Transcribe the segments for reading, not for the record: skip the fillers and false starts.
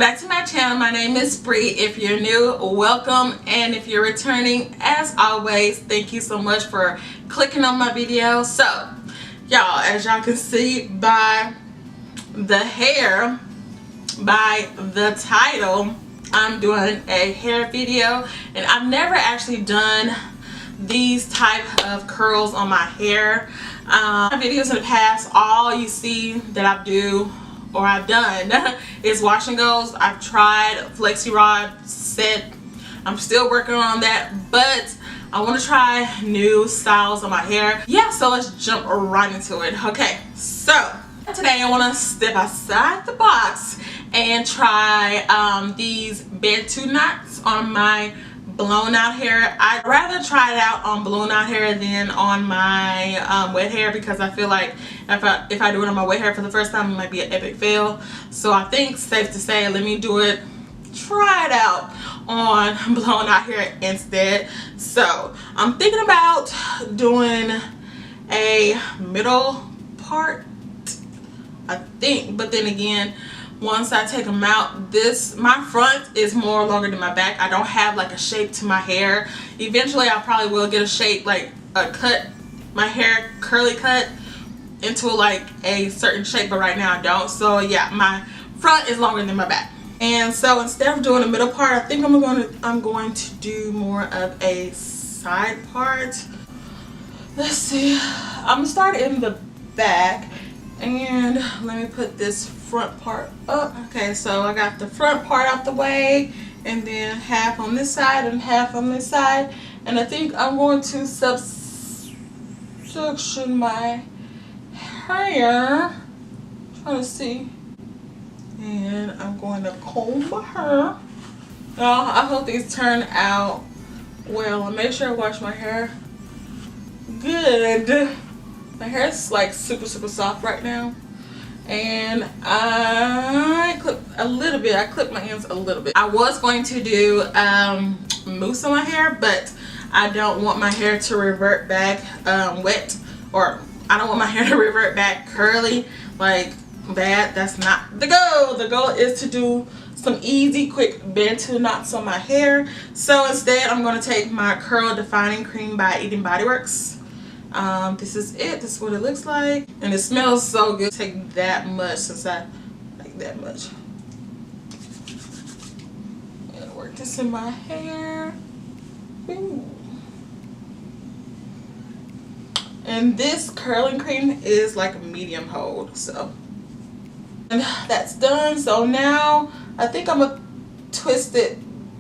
back to my channel. My name is Bree. If you're new, welcome, and if you're returning, as always, thank you so much for clicking on my video. So y'all, as y'all can see by the hair, by the title, I'm doing a hair video, and I've never actually done these type of curls on my hair. My videos in the past, all you see that I do or I've done is wash and goes. I've tried flexi rod set. I'm still working on that, but I want to try new styles on my hair. Yeah, so let's jump right into it. Okay, so today I want to step outside the box and try these Bantu knots on my blown out hair. I'd rather try it out on blown out hair than on my wet hair, because I feel like if I do it on my wet hair for the first time, it might be an epic fail. So I think safe to say, let me try it out on blown out hair instead. So I'm thinking about doing a middle part, I think, but then again, once I take them out, my front is more longer than my back. I don't have like a shape to my hair. Eventually I probably will get a shape, like a cut, my hair curly cut into like a certain shape, but right now I don't. So yeah, my front is longer than my back. And so instead of doing a middle part, I think I'm going to do more of a side part. Let's see, I'm gonna start in the back, and let me put this front part up. Okay, so I got the front part out the way, and then half on this side and half on this side. And I think I'm going to subsection my hair, trying to see, and I'm going to comb my hair. I hope these turn out well. I'll make sure I wash my hair good. My hair is like super soft right now, and I clipped a little bit. I clipped my ends a little bit. I was going to do mousse on my hair, but I don't want my hair to revert back wet, or I don't want my hair to revert back curly like that. That's not the goal. The goal is to do some easy quick Bantu knots on my hair. So instead, I'm going to take my curl defining cream by Eating Body Works. This is it. This is what it looks like, and it smells so good. Take that much, since I like that much. I'm gonna work this in my hair. Ooh. And this curling cream is like a medium hold, so, and that's done. So now I think I'm gonna twist it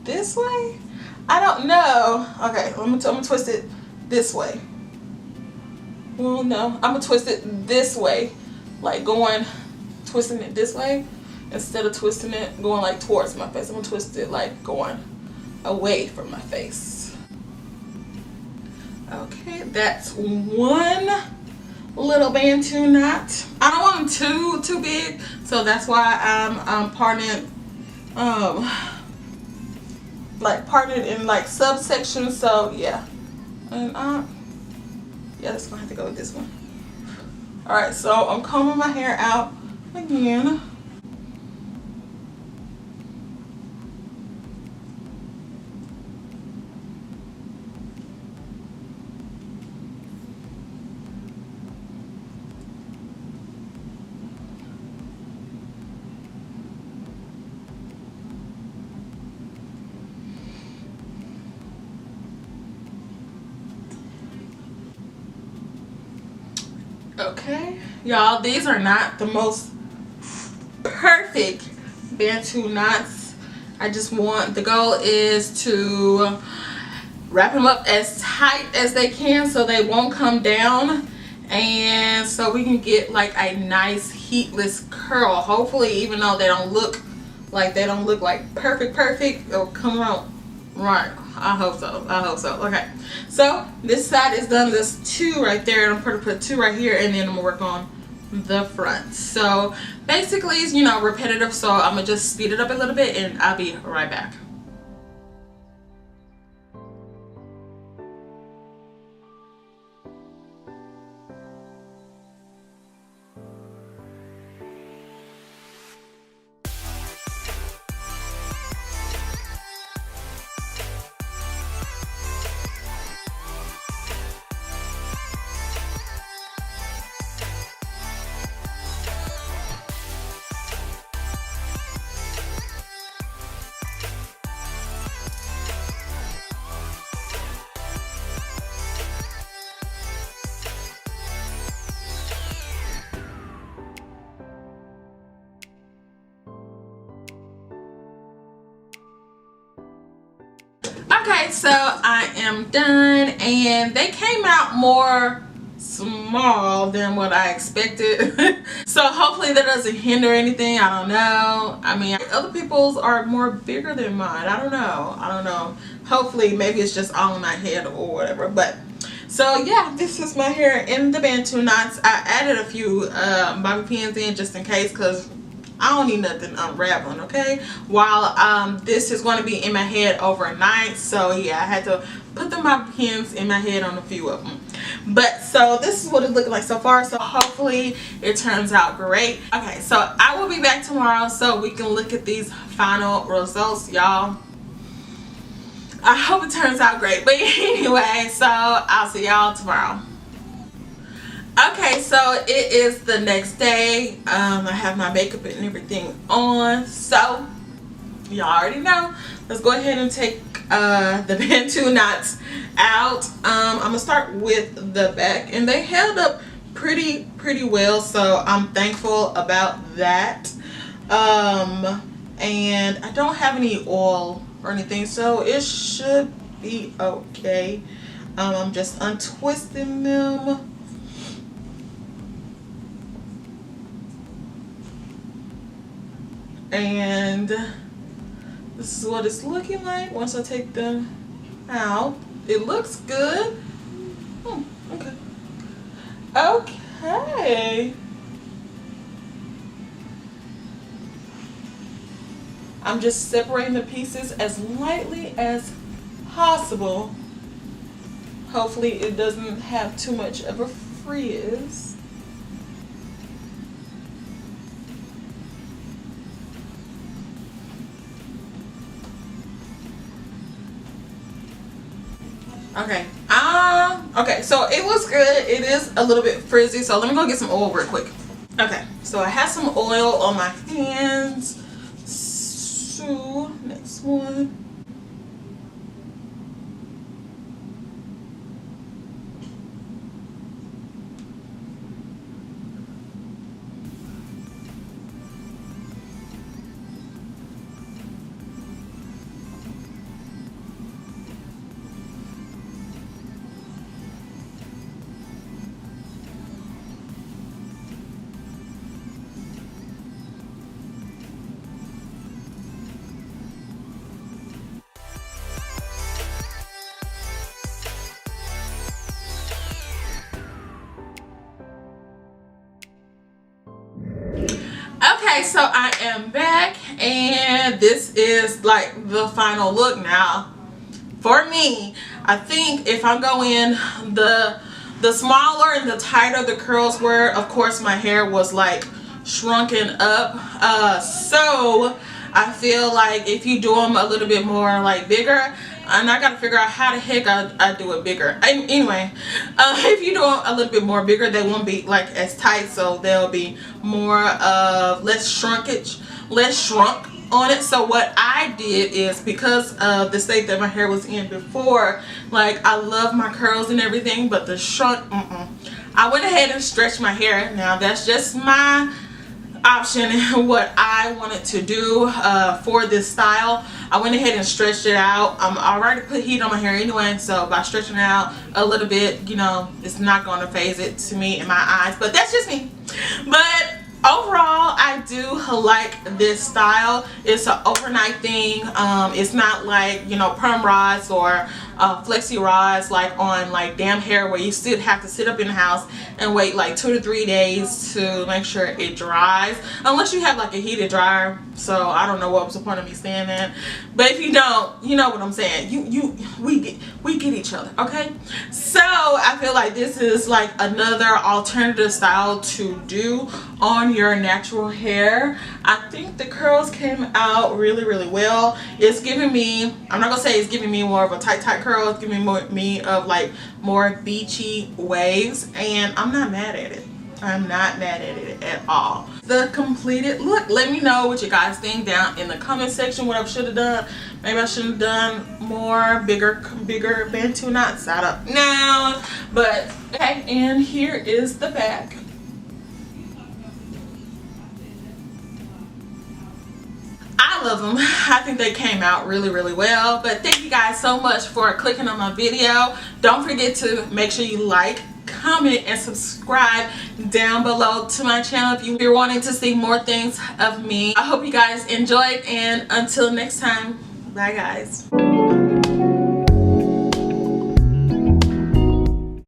this way. I don't know. Okay, I'm gonna twist it this way. Well, no, I'm gonna twist it this way, like twisting it this way instead of twisting it going like towards my face. I'm gonna twist it like going away from my face. Okay, that's one little Bantu knot. I don't want them too big, so that's why I'm parting it in like subsections. So yeah, and yeah, that's gonna have to go with this one. Alright, so I'm combing my hair out again. Okay, y'all, these are not the most perfect Bantu knots. I just want, the goal is to wrap them up as tight as they can so they won't come down, and so we can get like a nice heatless curl. Hopefully, even though they don't look like perfect, it'll come out right. I hope so. I hope so. Okay, so this side is done. There's two right there, and I'm going to put two right here, and then I'm gonna work on the front. So basically, it's, you know, repetitive. So I'm gonna just speed it up a little bit, and I'll be right back. Okay, so I am done, and they came out more small than what I expected. So hopefully that doesn't hinder anything. I don't know. I mean, other people's are more bigger than mine. I don't know. Hopefully maybe it's just all in my head or whatever. But so yeah, this is my hair in the Bantu knots. I added a few bobby pins in just in case, because I don't need nothing unraveling, okay? While this is going to be in my head overnight. So yeah, I had to put the bobby pins in my head on a few of them. But so this is what it's looking like so far. So hopefully it turns out great. Okay, so I will be back tomorrow so we can look at these final results, y'all. I hope it turns out great. But anyway, so I'll see y'all tomorrow. Okay, so it is the next day. I have my makeup and everything on. So y'all already know. Let's go ahead and take the Bantu knots out. I'm gonna start with the back, and they held up pretty well, so I'm thankful about that. And I don't have any oil or anything, so it should be okay. I'm just untwisting them. And this is what it's looking like once I take them out. It looks good. Okay. Okay. I'm just separating the pieces as lightly as possible. Hopefully it doesn't have too much of a frizz. Okay. Okay, so it looks good. It is a little bit frizzy, so let me go get some oil real quick. Okay, so I have some oil on my hands. So next one. Okay, so I am back, and this is like the final look now. For me, I think if I go in, the smaller and the tighter the curls were, of course my hair was like shrunken up. So I feel like if you do them a little bit more like bigger, and I gotta figure out how the heck I do it bigger. Anyway, if you do them a little bit more bigger, they won't be like as tight, so they'll be more of less shrunk on it. So what I did is, because of the state that my hair was in before, like I love my curls and everything, but the shrunk, I went ahead and stretched my hair. Now that's just my option and what I wanted to do for this style. I went ahead and stretched it out. I already put heat on my hair anyway, so by stretching it out a little bit, you know, it's not going to phase it to me in my eyes, but that's just me. But overall, I do like this style. It's an overnight thing. It's not like, you know, perm rods or flexi rods like on like damp hair, where you still have to sit up in the house and wait like 2 to 3 days to make sure it dries, unless you have like a heated dryer. So I don't know what was the point of me saying that, but if you don't, you know what I'm saying. We get each other, okay? So I feel like this is like another alternative style to do on your natural hair. I think the curls came out really well. It's giving me, I'm not gonna say it's giving me more of a tight curl. It's giving me of like more beachy waves, and I'm not mad at it. I'm not mad at it at all. The completed look. Let me know what you guys think down in the comment section. What I should have done. Maybe I should have done more bigger Bantu knots. I don't know. But okay, and here is the back. I all of them. I think they came out really well. But thank you guys so much for clicking on my video. Don't forget to make sure you like, comment, and subscribe down below to my channel if you're wanting to see more things of me. I hope you guys enjoyed, and until next time, bye guys.